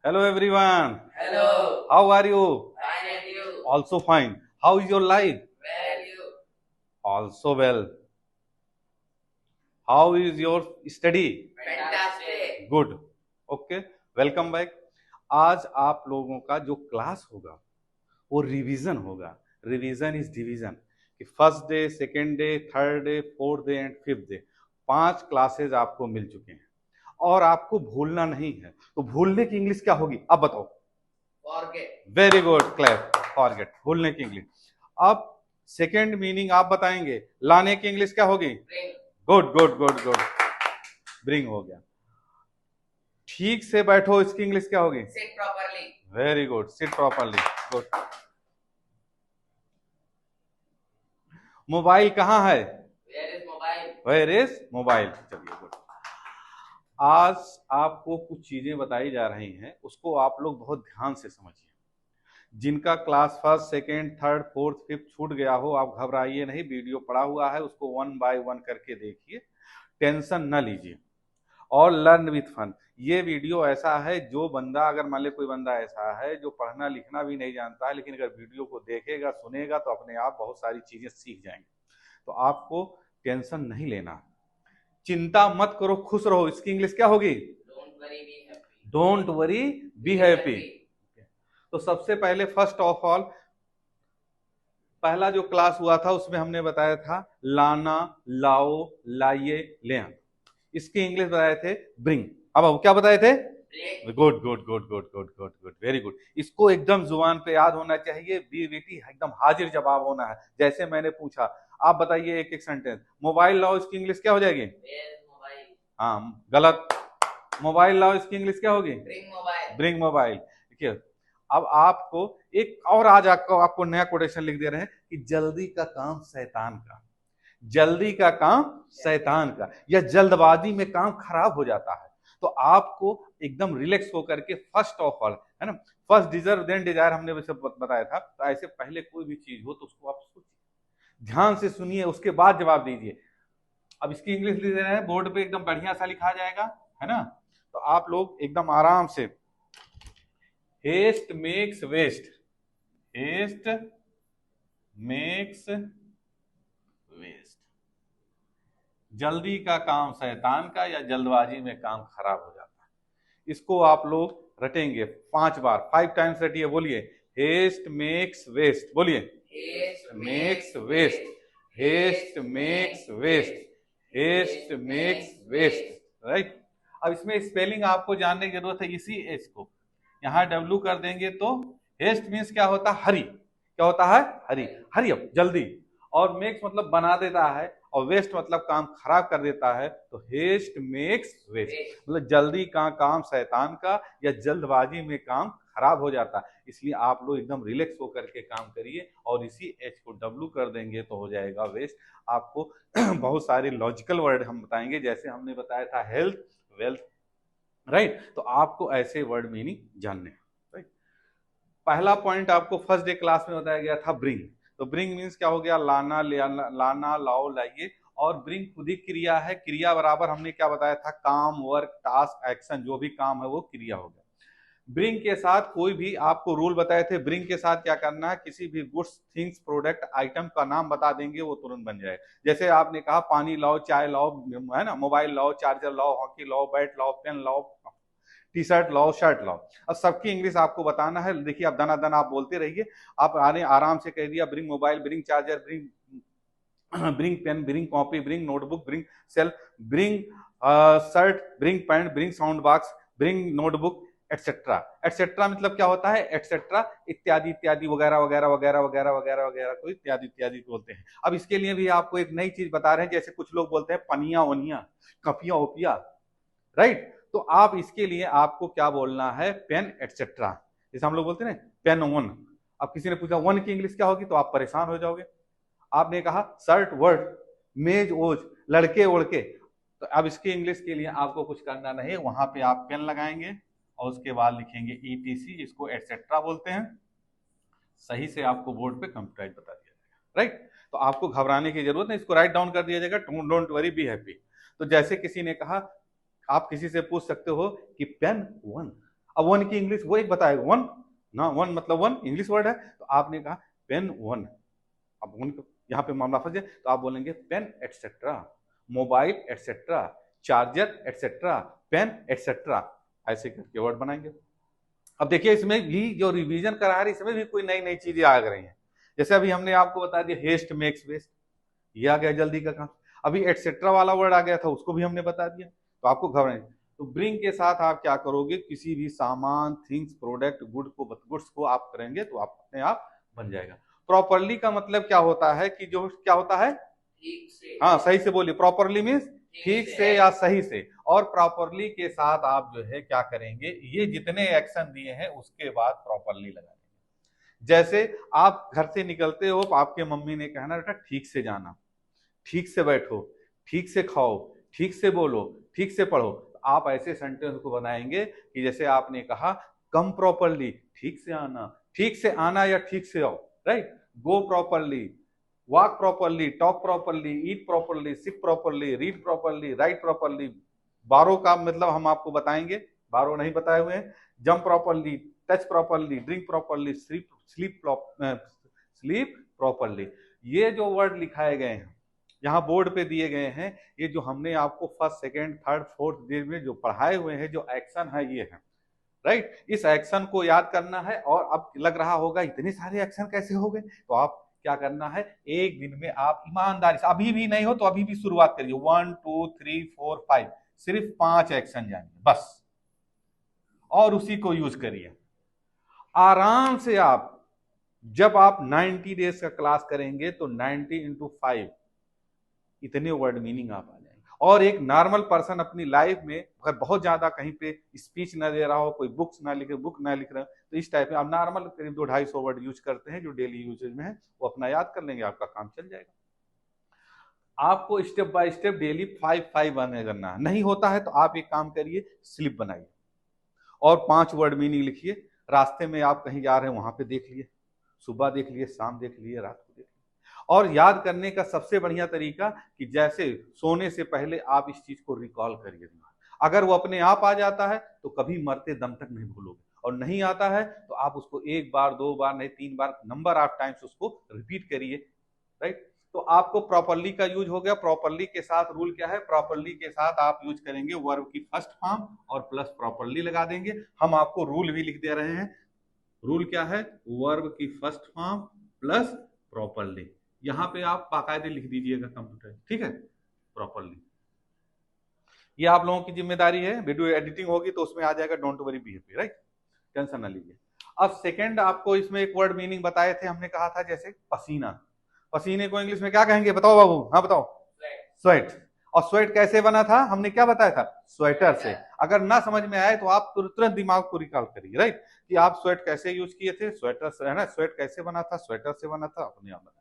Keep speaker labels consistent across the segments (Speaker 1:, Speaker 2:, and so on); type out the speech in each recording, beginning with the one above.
Speaker 1: Hello everyone.
Speaker 2: Hello.
Speaker 1: How are you?
Speaker 2: Fine and you?
Speaker 1: Also fine. How is your life?
Speaker 2: Well, you?
Speaker 1: Also well. How is your study?
Speaker 2: Fantastic.
Speaker 1: Good. Okay. Welcome back. आज आप लोगों का जो class होगा वो revision होगा. Revision is division. कि first day, second day, third day, fourth day and fifth day 5 classes आपको मिल चुके हैं और आपको भूलना नहीं है. तो भूलने की इंग्लिश क्या होगी अब बताओ.
Speaker 2: Forget.
Speaker 1: Very good. Clap. Forget. भूलने की इंग्लिश. अब सेकेंड मीनिंग आप बताएंगे. लाने की इंग्लिश क्या होगी.
Speaker 2: Bring.
Speaker 1: Good good good good. Bring हो गया. ठीक से बैठो इसकी इंग्लिश क्या होगी.
Speaker 2: Sit properly.
Speaker 1: Very good. Sit properly. Good. Mobile कहाँ है.
Speaker 2: Where is mobile?
Speaker 1: Where is mobile. चलिए गुड. आज आपको कुछ चीजें बताई जा रही हैं उसको आप लोग बहुत ध्यान से समझिए. जिनका class first, second, third, fourth, fifth छूट गया हो आप घबराइए नहीं. वीडियो पड़ा हुआ है उसको 1 बाय 1 करके देखिए. टेंशन न लीजिए और लर्न विथ फन. ये वीडियो ऐसा है जो बंदा, अगर मान ली कोई बंदा ऐसा है जो पढ़ना लिखना भी नहीं जानता है, लेकिन अगर वीडियो को देखेगा सुनेगा तो अपने आप बहुत सारी चीजें सीख जाएंगे. तो आपको टेंशन नहीं लेना. चिंता मत करो, खुश रहो. इसकी इंग्लिश क्या होगी.
Speaker 2: Don't worry, be happy.
Speaker 1: Don't worry, be happy. तो सबसे पहले फर्स्ट ऑफ ऑल पहला जो क्लास हुआ था उसमें हमने बताया था लाना, लाओ, लाइए, ले आना. इसकी इंग्लिश बताए थे ब्रिंग. अब क्या बताए थे.
Speaker 2: Bring.
Speaker 1: Good good good good good good good. Very good. इसको एकदम जुबान पे याद होना चाहिए. बी बेटी एकदम हाजिर जवाब होना है. जैसे मैंने पूछा आप बताइए एक एक सेंटेंस. मोबाइल लाओ इसकी इंग्लिश क्या हो जाएगी.
Speaker 2: Where is mobile?
Speaker 1: हाँ गलत. मोबाइल लाओ इसकी इंग्लिश क्या होगी.
Speaker 2: Bring mobile.
Speaker 1: Bring mobile. देखिए अब आपको एक और आज आपको नया कोटेशन लिख दे रहे हैं कि जल्दी का काम शैतान का. जल्दी का काम शैतान का, या जल्दबाजी में काम खराब हो जाता है. तो आपको एकदम रिलैक्स होकर के फर्स्ट ऑफ ऑल है ना, फर्स्ट डिजर्व देन डिजायर हमने वैसे बताया था. तो ऐसे पहले कोई भी चीज हो तो उसको आप सोचिए, ध्यान से सुनिए, उसके बाद जवाब दीजिए. अब इसकी इंग्लिश लिख दे रहे हैं बोर्ड पे, एकदम बढ़िया सा लिखा जाएगा है ना. तो आप लोग एकदम आराम से. Haste makes waste. Haste makes waste. जल्दी का काम शैतान का, या जल्दबाजी में काम खराब हो जाता है. इसको आप लोग रटेंगे 5 बार. 5 टाइम्स रटिए. बोलिए हेस्ट मेक्स वेस्ट. बोलिए
Speaker 2: Haste
Speaker 1: makes waste. Haste makes waste. Haste makes waste. Right. अब इसमें स्पेलिंग आपको जानने की जरूरत है. इसी एच को यहाँ डब्ल्यू कर देंगे तो हेस्ट मीन्स क्या होता है. हरी. क्या होता है. हरी. हरी अप, जल्दी. और मेक्स मतलब बना देता है, और वेस्ट मतलब काम खराब कर देता है. तो हेस्ट मेक्स वेस्ट मतलब जल्दी का काम शैतान का, या जल्दबाजी में काम खराब हो जाता है. इसलिए आप लोग एकदम रिलैक्स होकर के काम करिए, और इसी एच को डब्ल्यू कर देंगे तो हो जाएगा वेस्ट. आपको बहुत सारे लॉजिकल वर्ड हम बताएंगे, जैसे हमने बताया था हेल्थ, वेल्थ. राइट. तो आपको ऐसे वर्ड मीनिंग जानने हैं. राइट. पहला पॉइंट आपको फर्स्ट डे क्लास में बताया गया था ब्रिंग. तो ब्रिंग मीन्स क्या हो गया. लाना, लाना, लाओ, लाइए. और ब्रिंग खुद ही क्रिया है. क्रिया बराबर हमने क्या बताया था. काम, वर्क, टास्क, एक्शन. जो भी काम है वो क्रिया हो गया. ब्रिंग के साथ कोई भी आपको रूल बताए थे. ब्रिंग के साथ क्या करना है. किसी भी गुड्स, थिंग्स, प्रोडक्ट, आइटम का नाम बता देंगे वो तुरंत बन जाए. जैसे आपने कहा पानी लाओ, चाय लाओ, है ना, मोबाइल लाओ, चार्जर लाओ, हॉकी लाओ, बैट लाओ, पेन लाओ, टी शर्ट लाओ, शर्ट लाओ. अब सबकी इंग्लिश आपको बताना है. देखिए आप दना दना आप बोलते रहिए. आप आराम से कह दिया bring mobile, bring charger, bring pen, bring copy, bring notebook, bring cell, bring shirt, bring pant, bring sound box, bring notebook, etcetera. Etcetera मतलब क्या होता है. एटसेट्रा इत्यादि इत्यादि वगैरह वगैरह वगैरह वगैरह वगैरह वगैरह को इत्यादि इत्यादि बोलते हैं. अब इसके लिए भी आपको एक नई चीज बता रहे हैं. जैसे कुछ लोग बोलते हैं पनिया वनिया, कपिया ओपिया. राइट. तो आप इसके लिए आपको क्या बोलना है. Pen etcetera. जैसे हम लोग बोलते हैं पेन वन. अब किसी ने पूछा वन की इंग्लिश क्या होगी तो आप परेशान हो जाओगे. आपने कहा शर्ट वर्ड, मेज ओज, लड़के ओढ़के. तो अब इसकी इंग्लिश के लिए आपको कुछ करना नहीं. वहां पे आप पेन लगाएंगे और उसके बाद लिखेंगे ईटीसी, जिसको एटसेट्रा बोलते हैं. सही से आपको बोर्ड पे कंप्यूटराइज बता दिया जाएगा. राइट. तो आपको घबराने की जरूरत नहीं. इसको राइट डाउन कर दिया जाएगा. Don't worry, be happy. तो जैसे किसी ने कहा, आप किसी से पूछ सकते हो कि पेन वन. अब वन की इंग्लिश वो एक बताएगा, वन ना, वन मतलब वन इंग्लिश वर्ड है, तो आपने कहा पेन वन। अब उनको यहाँ पे मामला फंस जाए तो आप बोलेंगे pen etcetera, mobile etcetera, charger etcetera, pen etcetera, ऐसे करके वर्ड बनाएंगे। अब देखिए इसमें भी जो रिवीजन करा रही है इसमें भी कोई नई नई चीजें आ रही हैं। जैसे अभी हमने आपको बता दिया हेस्ट मेक्स वेस्ट, ये आ गया जल्दी का काम। अभी एटसेट्रा वाला वर्ड आ गया था, उसको भी हमने बता दिया, तो आपको घबराए। तो ब्रिंग के साथ आप क्या करोगे, किसी भी सामान, थिंग्स, प्रोडक्ट, गुड्स को आप करेंगे तो आप अपने आप बन जाएगा। प्रॉपरली का मतलब क्या होता है कि जो क्या होता है,
Speaker 2: ठीक से।
Speaker 1: हाँ सही से बोलिए, प्रॉपरली मीन्स ठीक से या सही से। और प्रॉपरली के साथ आप जो है क्या करेंगे, ये जितने एक्शन दिए हैं उसके बाद प्रॉपरली लगाएंगे। जैसे आप घर से निकलते हो, आपके मम्मी ने कहना बेटा ठीक से जाना, ठीक से बैठो, ठीक से खाओ, ठीक से बोलो, ठीक से पढ़ो, तो आप ऐसे सेंटेंस को बनाएंगे कि जैसे आपने कहा कम प्रॉपरली, ठीक से आना या ठीक से आओ, right. Go properly, walk properly, talk properly, eat properly, sip properly, read properly, write properly. बारो का मतलब हम आपको बताएंगे, बारो नहीं बताए हुए हैं। Jump properly, touch properly, drink properly, sleep properly. ये जो वर्ड लिखाए गए हैं यहाँ बोर्ड पे दिए गए हैं, ये जो हमने आपको first, second, third, fourth day में जो पढ़ाए हुए हैं, जो एक्शन है ये है, राइट। इस एक्शन को याद करना है। और अब लग रहा होगा इतने सारे एक्शन कैसे हो गए, तो आप क्या करना है, एक दिन में आप ईमानदारी से, अभी भी नहीं हो तो अभी भी शुरुआत करिए, 1 2 3 4 5, सिर्फ 5 एक्शन जानिए बस, और उसी को यूज करिए आराम से। आप जब आप 90 डेज का क्लास करेंगे तो 90 into 5 इतने वर्ड मीनिंग आप आ जाएंगे। और एक नॉर्मल पर्सन अपनी लाइफ में अगर बहुत ज्यादा कहीं पे स्पीच ना दे रहा हो, कोई बुक ना लिख रहा हो, तो इस टाइप में आप नॉर्मल करीब 200-250 वर्ड यूज करते हैं जो डेली यूजेज में है, वो अपना याद कर लेंगे, आपका काम चल जाएगा। आपको स्टेप बाय स्टेप डेली 5-5 बने करना है। नहीं होता है तो आप एक काम करिए, स्लिप बनाइए और 5 वर्ड मीनिंग लिखिए। रास्ते में आप कहीं जा रहे हैं वहां पे देख लिए, सुबह देख लिए, शाम देख लिए, रात को देख लिए। और याद करने का सबसे बढ़िया तरीका कि जैसे सोने से पहले आप इस चीज को रिकॉल करिए। अगर वो अपने आप आ जाता है तो कभी मरते दम तक नहीं भूलोगे, और नहीं आता है तो आप उसको 1 बार 2 बार नहीं 3 बार नंबर ऑफ टाइम्स उसको रिपीट करिए, राइट। तो आपको प्रॉपरली का यूज हो गया। प्रॉपरली के साथ रूल क्या है, प्रॉपरली के साथ आप यूज करेंगे वर्ब की फर्स्ट फॉर्म और प्लस प्रॉपरली लगा देंगे। हम आपको रूल भी लिख दे रहे हैं। रूल क्या है, वर्ब की फर्स्ट फॉर्म प्लस प्रॉपरली। यहां पे आप बाकायदे लिख दीजिएगा कंप्यूटर, ठीक है, प्रॉपरली। ये आप लोगों की जिम्मेदारी है, वीडियो एडिटिंग होगी तो उसमें आ जाएगा, don't worry be happy, right, tension ना लीजिए। अब सेकंड आपको इसमें एक वर्ड मीनिंग बताए थे, हमने कहा था जैसे पसीना। पसीने को इंग्लिश में क्या कहेंगे, बताओ बाबू, हाँ बताओ, स्वेट। और स्वेट कैसे बना था, हमने क्या बताया था, स्वेटर से। अगर ना समझ में आए तो आप तुरंत दिमाग को रिकॉल करिए, राइट, कि आप स्वेट कैसे यूज किए थे, स्वेटर से है ना, स्वेट कैसे बना था, स्वेटर से बना था, अपने आप बना।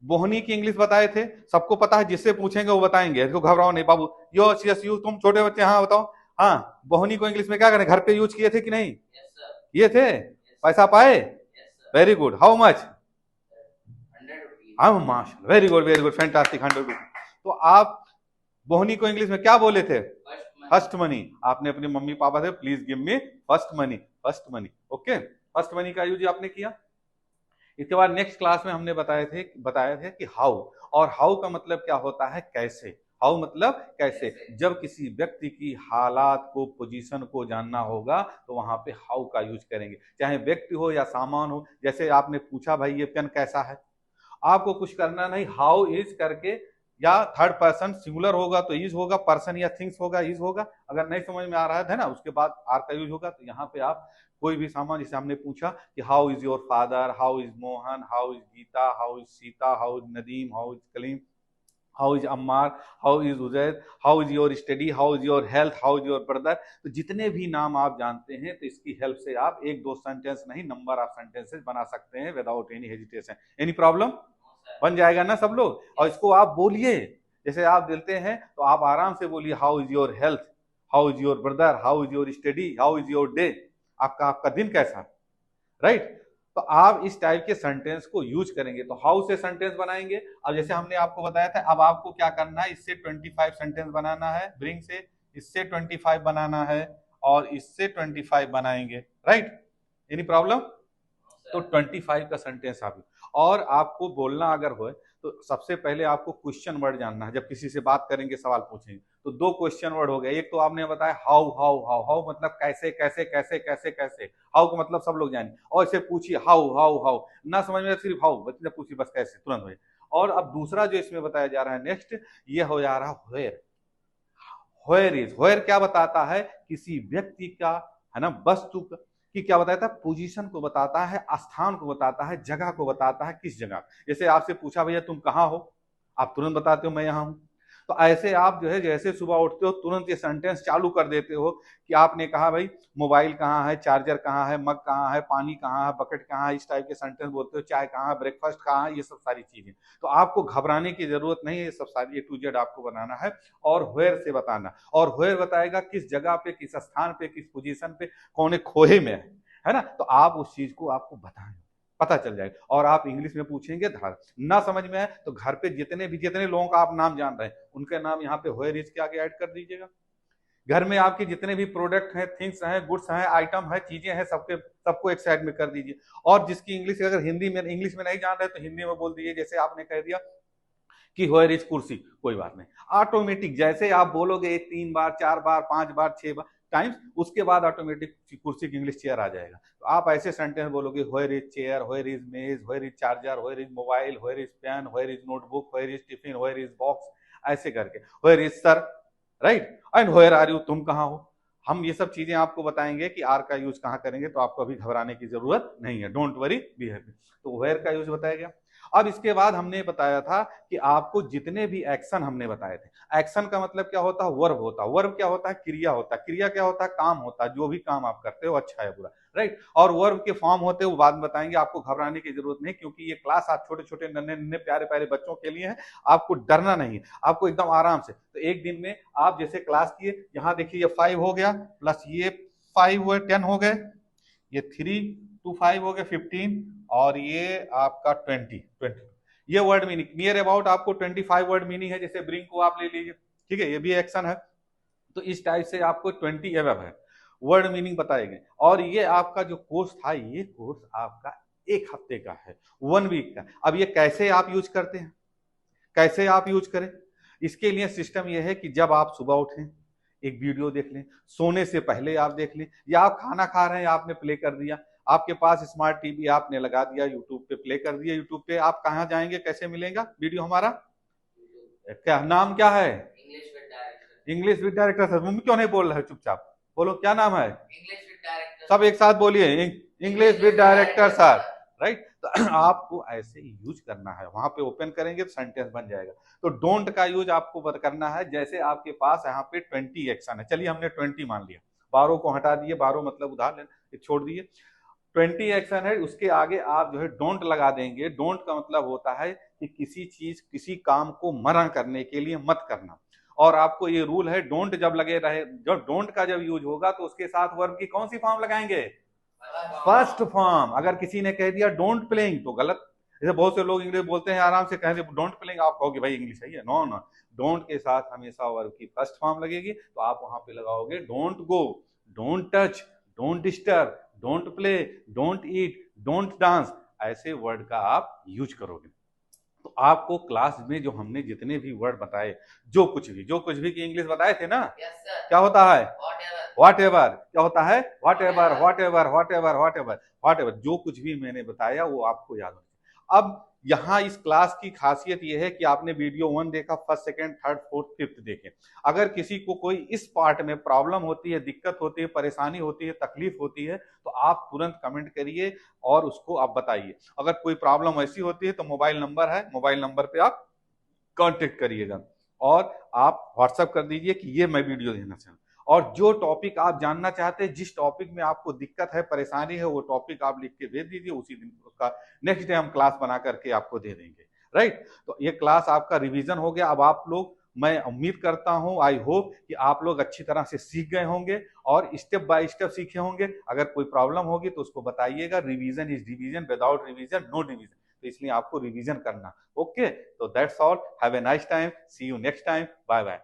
Speaker 1: बोहनी की इंग्लिश बताए थे, सबको पता है, जिससे पूछेंगे वो बताएंगे, इसको घबराओ नहीं बाबू। यस यस यू, तुम छोटे बच्चे, हाँ बताओ। हाँ, बोहनी को इंग्लिश में क्या करें, घर पे यूज किए थे कि नहीं, ये थे, पैसा पाए, वेरी गुड, हाउ मच, हाँ माशाल्लाह, वेरी गुड फैंटास्टिक, 100 रुपीज। तो आप बोहनी को इंग्लिश में क्या बोले थे, फर्स्ट मनी। आपने अपने मम्मी पापा से please give me first money, okay, first money का यूज आपने किया। इसके बाद नेक्स्ट क्लास में हमने बताए थे कि हाउ, और हाउ का मतलब क्या होता है, कैसे। हाउ मतलब कैसे। जब किसी व्यक्ति की हालात को, पोजीशन को जानना होगा तो वहां पे हाउ का यूज करेंगे, चाहे व्यक्ति हो या सामान हो। जैसे आपने पूछा भाई ये पेन कैसा है, आपको कुछ करना नहीं, हाउ इज करके, या थर्ड पर्सन सिंगुलर होगा तो इज होगा, पर्सन या थिंग्स होगा इज होगा। अगर नहीं समझ में आ रहा है ना, उसके बाद आर का यूज होगा। तो यहाँ पे आप कोई भी सामान, जैसे हमने पूछा कि how is your father, how is Mohan, how is Geeta, how is Sita, how is Nadeem, how is Kaleem, how is Ammar, how is Uzaid, how is your study, how is your health, how is your brother. तो जितने भी नाम आप जानते हैं, तो इसकी हेल्प से आप 1-2 सेंटेंस नहीं, नंबर ऑफ सेंटेंसेस बना सकते हैं without any hesitation. Any problem, बन जाएगा ना सब लोग। और इसको आप बोलिए, जैसे आप देते हैं तो आप आराम से बोलिए, how is your health, how is your brother, how is your study, how is your day, आपका दिन कैसा, राइट। तो आप इस टाइप के सेंटेंस को यूज करेंगे तो हाउ से सेंटेंस बनाएंगे। अब जैसे हमने आपको बताया था, अब आपको क्या करना है, इससे 25 सेंटेंस बनाना है, ब्रिंग से इससे 25 बनाना है, और इससे 25 बनाएंगे, राइट? Any problem? तो 25 का सेंटेंस आप, और आपको बोलना अगर हो तो सबसे पहले आपको क्वेश्चन वर्ड जानना है। जब किसी से बात करेंगे, सवाल पूछेंगे, तो दो क्वेश्चन वर्ड हो गए। एक तो आपने बताया हाउ, हाउ हाउ हाउ मतलब कैसे कैसे कैसे कैसे कैसे, हाउ का मतलब सब लोग जानेंगे, और इसे पूछिए हाउ हाउ हाउ, ना समझ में सिर्फ हाउ मतलब पूछिए बस कैसे, तुरंत हो जाए। और अब दूसरा जो इसमें बताया जा रहा है नेक्स्ट, ये हो जा रहा है वेयर। वेयर इज, वेयर क्या बताता है? किसी व्यक्ति का, है ना, वस्तु की क्या बताता है? पोजीशन को बताता है, स्थान को बताता है, जगह को बताता है, किस जगह। जैसे आपसे पूछा भैया तुम कहाँ हो, आप तुरंत बताते हो मैं यहाँ हूं। तो ऐसे आप जो है जैसे सुबह उठते हो तुरंत ये सेंटेंस चालू कर देते हो कि आपने कहा भाई मोबाइल कहाँ है, चार्जर कहाँ है, मग कहाँ है, पानी कहाँ है, बकेट कहाँ है, इस टाइप के सेंटेंस बोलते हो। चाय कहाँ है, ब्रेकफास्ट कहाँ है, ये सब सारी चीजें। तो आपको घबराने की जरूरत नहीं है, ये सब सारी A to Z आपको बनाना है और वेयर से बताना। और वेयर बताएगा किस जगह पे, किस स्थान पे, किस पोजीशन पे, कौन खोए में है ना। तो आप उस चीज को आपको बताएं, पता चल जाएगा। और आप इंग्लिश में पूछेंगे धार, ना समझ में आए तो घर पे जितने लोगों का आप नाम जान रहे हैं उनके नाम यहाँ पे वेयर इज के आगे ऐड कर दीजिएगा। घर में आपके जितने भी प्रोडक्ट हैं, थिंग्स हैं, गुड्स हैं, आइटम है, चीजें हैं, सबको एक साइड में कर दीजिए। और जिसकी इंग्लिश अगर हिंदी में इंग्लिश में नहीं जान रहे तो हिंदी में बोल दीजिए। जैसे आपने कह दिया कि वेयर इज कुर्सी, कोई बात नहीं, ऑटोमेटिक जैसे आप बोलोगे 3 बार 4 बार 5 बार 6 बार टाइम्स, उसके बाद ऑटोमेटिक कुर्सी की इंग्लिश चेयर आ जाएगा। तो आप ऐसे सेंटेंस बोलोगे, where is chair, where is mez, where is charger, where is mobile, where is pen, where is notebook, where is tiffin, where is box, ऐसे करके where is sir, right, and where are you, तुम कहाँ हो। हम ये सब चीजें आपको बताएंगे कि आर का यूज कहाँ करेंगे, तो आपको अभी घबराने की जरूरत नहीं है, डोंट वरी, बी हैप्पी। तो वेयर का यूज बताया गया। अब इसके बाद हमने बताया था कि आपको जितने भी एक्शन हमने बताए थे, एक्शन का मतलब क्या होता है? वर्ब होता है। वर्ब क्या होता है? क्रिया होता है। क्रिया क्या होता है? काम होता है। जो भी काम आप करते हो अच्छा है बुरा, राइट। और वर्ब के फॉर्म होते हैं वो बाद में बताएंगे, आपको घबराने की जरूरत नहीं, क्योंकि ये क्लास आप छोटे छोटे नन्हे नन्हे प्यारे प्यारे बच्चों के लिए है। आपको डरना नहीं है, आपको एकदम आराम से। तो एक दिन में आप जैसे क्लास किए, यहाँ देखिए ये 5 हो गया, प्लस ये 5 हुए 10 हो गए, ये 3 2 5 हो गए 15, और ये आपका 20। ये वर्ड मीनिंग नियर अबाउट आपको 25 वर्ड मीनिंग है। जैसे ब्रिंग को आप ले लीजिए, ठीक है, ये भी एक्शन है। तो इस टाइप से आपको 20 एवब है वर्ड मीनिंग बताए गए। और ये आपका जो कोर्स था, ये कोर्स आपका 1 हफ्ते का है, 1 वीक का। अब ये कैसे आप यूज करते हैं, कैसे आप यूज करें, इसके लिए सिस्टम ये है कि जब आप सुबह उठें एक वीडियो देख लें, सोने से पहले आप देख लें, या आप खाना खा रहे हैं आपने प्ले कर दिया, आपके पास स्मार्ट टीवी आपने लगा दिया, यूट्यूब पे प्ले कर दिया। यूट्यूब पे आप कहाँ जाएंगे, कैसे मिलेगा वीडियो हमारा? क्या नाम क्या है?
Speaker 2: English with director.
Speaker 1: English with director sir. Mummy क्यों नहीं बोल रहे हो, चुपचाप बोलो, क्या नाम है?
Speaker 2: English with director.
Speaker 1: सब एक साथ बोलिए, English with director sir, right. तो आपको ऐसे यूज करना है, वहां पे ओपन करेंगे तो सेंटेंस बन जाएगा। तो डोंट का यूज आपको करना है। जैसे आपके पास यहाँ पे 20 एक्शन है, चलिए हमने 20 मान लिया, 12 को हटा दिए, 12 मतलब उधार छोड़ दिए, 20 एक्शन है, उसके आगे आप जो है डोंट लगा देंगे। डोंट का मतलब होता है कि किसी चीज किसी काम को मना करने के लिए मत करना। और आपको ये रूल है, डोंट जब लगे रहे, जब डोंट का जब यूज होगा तो उसके साथ वर्ब की कौन सी फॉर्म लगाएंगे? First form. अगर किसी ने कह दिया डोंट प्लेइंग तो गलत। जैसे बहुत से लोग इंग्लिश बोलते हैं, आराम से कहेंगे डोंट प्लेइंग, आप कहोगे भाई इंग्लिश है ये, नो नो, डोंट के साथ हमेशा वर्ब की फर्स्ट फॉर्म लगेगी। तो आप वहां पे लगाओगे don't go, don't touch, don't disturb, don't play, don't eat, don't dance, ऐसे वर्ड का आप यूज करोगे। तो आपको क्लास में जो हमने जितने भी वर्ड बताए, जो कुछ भी की इंग्लिश बताए थे ना,
Speaker 2: यस सर।
Speaker 1: क्या होता है?
Speaker 2: What
Speaker 1: ever. क्या होता है? व्हाट एवर, जो कुछ भी मैंने बताया वो आपको याद हो। अब यहाँ इस क्लास की खासियत ये है कि आपने वीडियो 1 देखा, first second third fourth fifth देखे। अगर किसी को कोई इस पार्ट में प्रॉब्लम होती है, दिक्कत होती है, परेशानी होती है, तकलीफ होती है, तो आप तुरंत कमेंट करिए और उसको आप बताइए। अगर कोई प्रॉब्लम ऐसी होती है तो मोबाइल नंबर है, मोबाइल नंबर पे आप कांटेक्ट करिएगा और आप व्हाट्सएप कर दीजिए कि ये मैं वीडियो देना चाहूँ। और जो टॉपिक आप जानना चाहते हैं, जिस टॉपिक में आपको दिक्कत है, परेशानी है, वो टॉपिक आप लिख के भेज दीजिए, उसी दिन उसका नेक्स्ट डे हम क्लास बना करके आपको दे देंगे, राइट। तो ये क्लास आपका रिवीजन हो गया। अब आप लोग, मैं उम्मीद करता हूं, आई होप कि आप लोग अच्छी तरह से सीख गए होंगे और स्टेप बाय स्टेप सीखे होंगे। अगर कोई प्रॉब्लम होगी तो उसको बताइएगा। Revision is division, without revision no division. तो इसलिए आपको रिवीजन करना। ओके, तो that's all, have a nice time, see you next time, bye bye.